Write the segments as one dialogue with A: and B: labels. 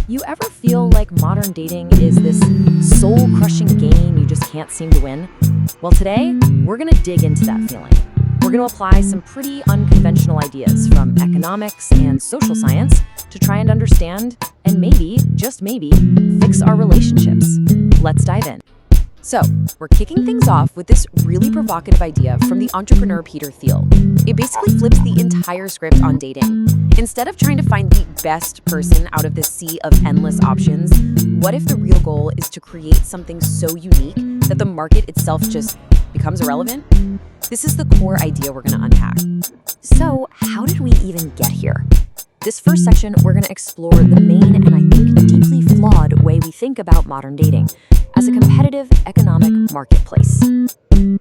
A: You ever feel like modern dating is this soul-crushing game you just can't seem to win? Well, today, we're gonna dig into that feeling. We're gonna apply some pretty unconventional ideas from economics and social science to try and understand, and maybe, just maybe, fix our relationships. Let's dive in. So, we're kicking things off with this really provocative idea from the entrepreneur Peter Thiel. It basically flips the entire script on dating. Instead of trying to find the best person out of this sea of endless options, what if the real goal is to create something so unique that the market itself just becomes irrelevant? This is the core idea we're going to unpack. So, how did we even get here? This first section, we're going to explore the main and I think deeply flawed way we think about modern dating as a competitive economic marketplace.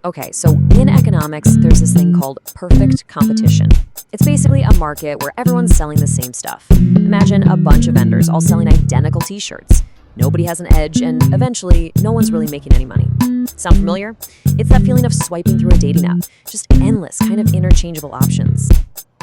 A: Okay, so in economics, there's this thing called perfect competition. It's basically a market where everyone's selling the same stuff. Imagine a bunch of vendors all selling identical t-shirts. Nobody has an edge, and eventually, no one's really making any money. Sound familiar? It's that feeling of swiping through a dating app, just endless, kind of interchangeable options.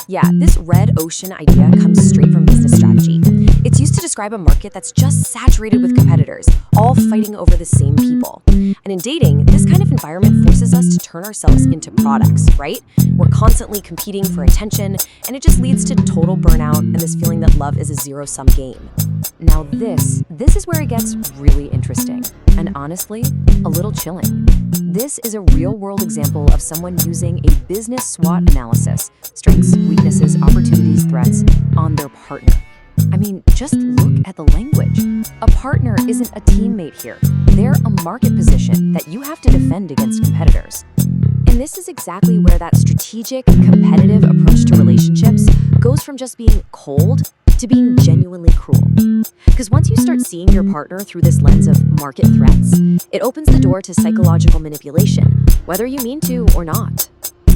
A: Yeah, this red ocean idea comes straight from business strategy. It's used to describe a market that's just saturated with competitors, all fighting over the same people. And in dating, this kind of environment forces us to turn ourselves into products, right? We're constantly competing for attention, and it just leads to total burnout and this feeling that love is a zero-sum game. Now this is where it gets really interesting, and honestly, a little chilling. This is a real-world example of someone using a business SWOT analysis, strengths, weaknesses, opportunities, threats, on their partner. I mean, just look at the language. A partner isn't a teammate here. They're a market position that you have to defend against competitors. And this is exactly where that strategic, competitive approach to relationships goes from just being cold to being genuinely cruel. Because once you start seeing your partner through this lens of market threats, it opens the door to psychological manipulation, whether you mean to or not.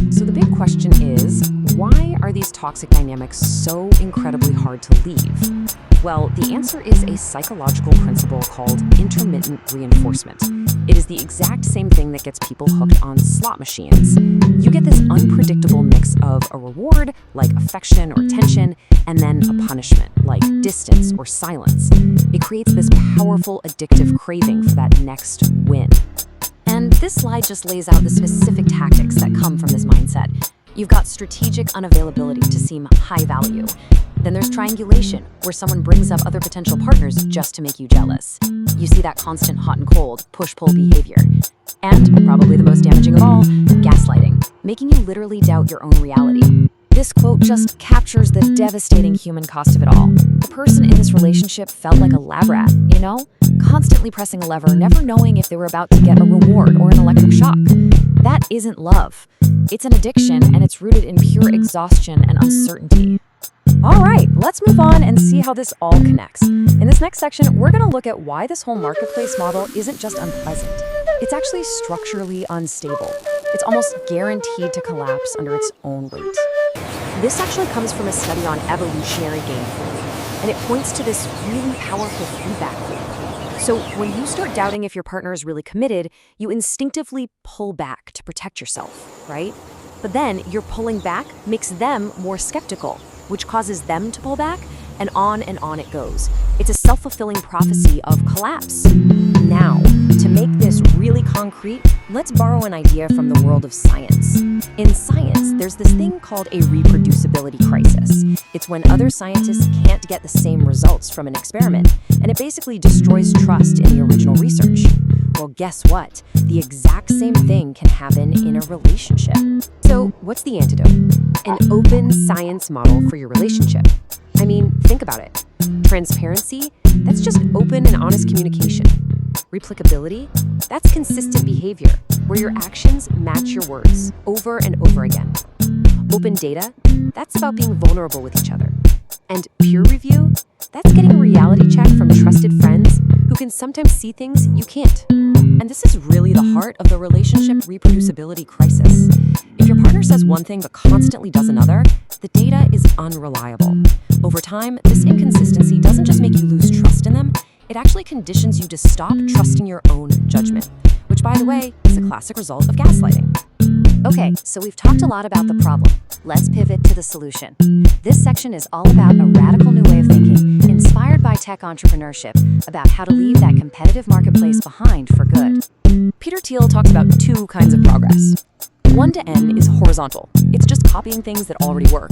A: So the big question is, why are these toxic dynamics so incredibly hard to leave? Well, the answer is a psychological principle called intermittent reinforcement. It is the exact same thing that gets people hooked on slot machines. You get this unpredictable mix of a reward, like affection or tension, and then a punishment, like distance or silence. It creates this powerful, addictive craving for that next win. And this slide just lays out the specific tactics that come from this mindset. You've got strategic unavailability to seem high value. Then there's triangulation, where someone brings up other potential partners just to make you jealous. You see that constant hot and cold, push-pull behavior. And, probably the most damaging of all, gaslighting, making you literally doubt your own reality. This quote just captures the devastating human cost of it all. The person in this relationship felt like a lab rat, you know? Constantly pressing a lever, never knowing if they were about to get a reward or an electric shock. That isn't love. It's an addiction, and it's rooted in pure exhaustion and uncertainty. All right, let's move on and see how this all connects. In this next section, we're going to look at why this whole marketplace model isn't just unpleasant. It's actually structurally unstable. It's almost guaranteed to collapse under its own weight. This actually comes from a study on evolutionary game theory, and it points to this really powerful feedback loop. So when you start doubting if your partner is really committed, you instinctively pull back to protect yourself, right? But then your pulling back makes them more skeptical, which causes them to pull back, and on it goes. It's a self-fulfilling prophecy of collapse. Now, to make this really concrete, let's borrow an idea from the world of science. In science, there's this thing called a reproducibility crisis. It's when other scientists can't get the same results from an experiment, and it basically destroys trust in the original research. Well, guess what? The exact same thing can happen in a relationship. So, what's the antidote? An open science model for your relationship. I mean, think about it. Transparency, that's just open and honest communication. Replicability, that's consistent behavior, where your actions match your words over and over again. Open data, that's about being vulnerable with each other. And peer review, that's getting a reality check from trusted friends who can sometimes see things you can't. And this is really the heart of the relationship reproducibility crisis. If your partner says one thing but constantly does another, the data is unreliable. Over time, this inconsistency doesn't just make you lose trust in them, it actually conditions you to stop trusting your own judgment, which, by the way, is a classic result of gaslighting. Okay, so we've talked a lot about the problem. Let's pivot to the solution. This section is all about a radical new way of thinking, inspired by tech entrepreneurship, about how to leave that competitive marketplace behind for good. Peter Thiel talks about two kinds of progress. 1 to N is horizontal. It's just copying things that already work.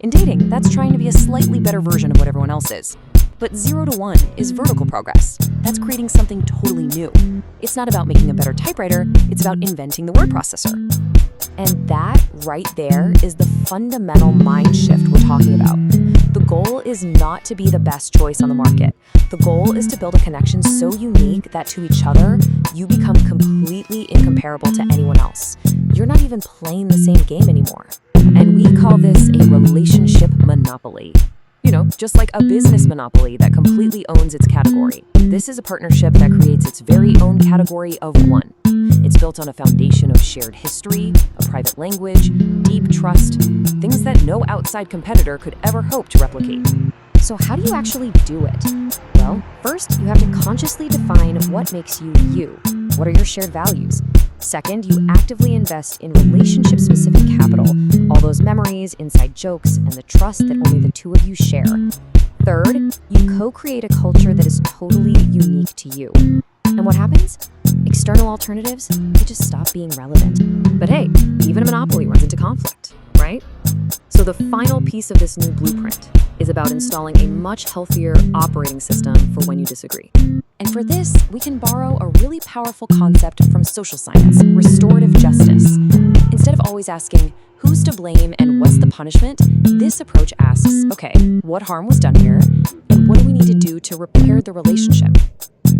A: In dating, that's trying to be a slightly better version of what everyone else is. But 0 to 1 is vertical progress. That's creating something totally new. It's not about making a better typewriter, it's about inventing the word processor. And that, right there, is the fundamental mind shift we're talking about. The goal is not to be the best choice on the market. The goal is to build a connection so unique that to each other, you become completely incomparable to anyone else. You're not even playing the same game anymore. And we call this a relationship monopoly. You know, just like a business monopoly that completely owns its category. This is a partnership that creates its very own category of one. It's built on a foundation of shared history, a private language, deep trust, things that no outside competitor could ever hope to replicate. So how do you actually do it? Well, first, you have to consciously define what makes you you. What are your shared values? Second, you actively invest in relationship-specific capital, all those memories, inside jokes, and the trust that only the two of you share. Third, you co-create a culture that is totally unique to you. And what happens? External alternatives, they just stop being relevant. But hey, even a monopoly runs into conflict, right? So the final piece of this new blueprint is about installing a much healthier operating system for when you disagree. And for this, we can borrow a really powerful concept from social science, restorative justice. Instead of always asking, who's to blame and what's the punishment, this approach asks, okay, what harm was done here, and what do we need to do to repair the relationship?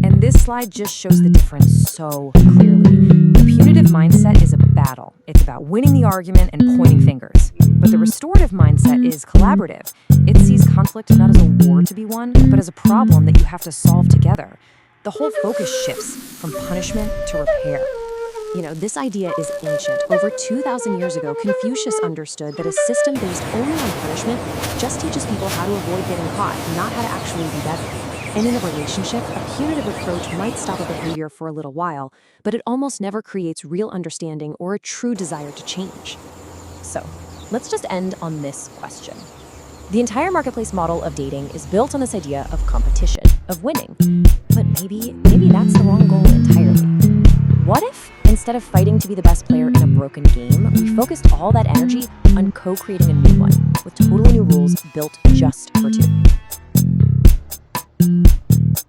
A: And this slide just shows the difference so clearly. The punitive mindset is a battle. It's about winning the argument and pointing fingers. But the restorative mindset is collaborative. It sees conflict not as a war to be won, but as a problem that you have to solve together. The whole focus shifts from punishment to repair. You know, this idea is ancient. Over 2,000 years ago, Confucius understood that a system based only on punishment just teaches people how to avoid getting caught, not how to actually be better. And in a relationship, a punitive approach might stop a behavior for a little while, but it almost never creates real understanding or a true desire to change. So, let's just end on this question. The entire marketplace model of dating is built on this idea of competition, of winning. But maybe that's the wrong goal entirely. What if, instead of fighting to be the best player in a broken game, we focused all that energy on co-creating a new one, with totally new rules built just for two?